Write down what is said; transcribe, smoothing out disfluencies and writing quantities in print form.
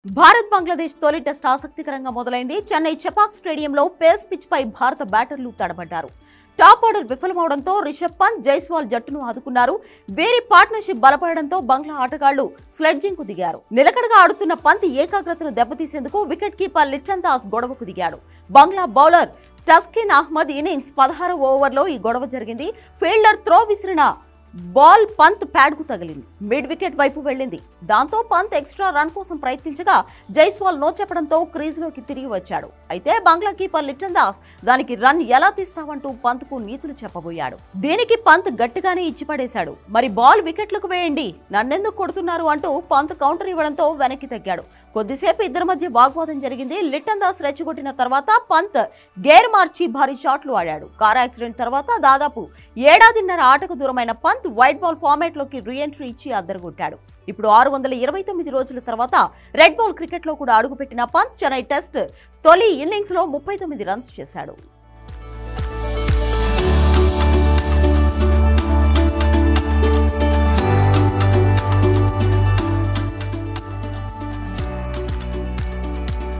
భారత్ బంగ్లాదేశ్ తొలి టెస్ట్ ఆసక్తికరంగా మొదలైంది. చెన్నై చెపాక్ స్టేడియంలో పేస్ పిచ్ పై భారత బ్యాటర్లు తడబడ్డారు. టాప్ ఆర్డర్ విఫలమవడంతో రిషబ్ పంత్, జైస్వాల్ జట్టును ఆదుకున్నారు. వీరి పార్ట్నర్షిప్ బలపడడంతో బంగ్లా ఆటగాళ్లు స్లెడ్జింగ్ కు దిగారు. నిలకడగా ఆడుతున్న పంత్ ఏకాగ్రతను దెబ్బతీసేందుకు వికెట్ కీపర్ లిట్టన్ దాస్ గొడవకు దిగాడు. బంగ్లా బౌలర్ టస్కిన్ అహ్మద్ ఇన్నింగ్స్ 16వ ఓవర్లో ఈ గొడవ జరిగింది. ఫీల్డర్ త్రో విసిరిన బాల్ పంత్ ప్యాడ్ కు తగిలింది. మిడ్ వికెట్ వైపు వెళ్లింది. దాంతో పంత్ ఎక్స్ట్రా రన్ కోసం ప్రయత్నించగా జైస్వాల్ నో చెప్పడంతో క్రీజులోకి తిరిగి వచ్చాడు. అయితే బంగ్లా కీపర్ లిట్టన్ దాస్ దానికి రన్ ఎలా తీస్తావంటూ పంత్ కు నీతులు చెప్పబోయాడు. దీనికి పంత్ గట్టిగానే ఇచ్చిపడేశాడు. మరి బాల్ వికెట్లకు వేయండి, నన్నెందుకు కొడుతున్నారు అంటూ పంత్ కౌంటర్ ఇవ్వడంతో వెనక్కి తగ్గాడు. కొద్దిసేపు ఇద్దరి మధ్య వాగ్వాదం జరిగింది. లిట్టన్ దాస్ రెచ్చగొట్టిన తర్వాత పంత్ గేర్ మార్చి భారీ షాట్లు ఆడాడు. కార్ యాక్సిడెంట్ తర్వాత దాదాపు ఏడాదిన్నర ఆటకు దూరమైన పంత్ వైట్ బాల్ ఫార్మాట్ లోకి రీఎంట్రీ ఇచ్చి అద్దరగొట్టాడు. ఇప్పుడు 629 రోజుల తర్వాత రెడ్ బాల్ క్రికెట్ లో కూడా అడుగుపెట్టిన పంత్ చెన్నై టెస్ట్ తొలి ఇన్నింగ్స్ లో 39 రన్స్ చేశాడు.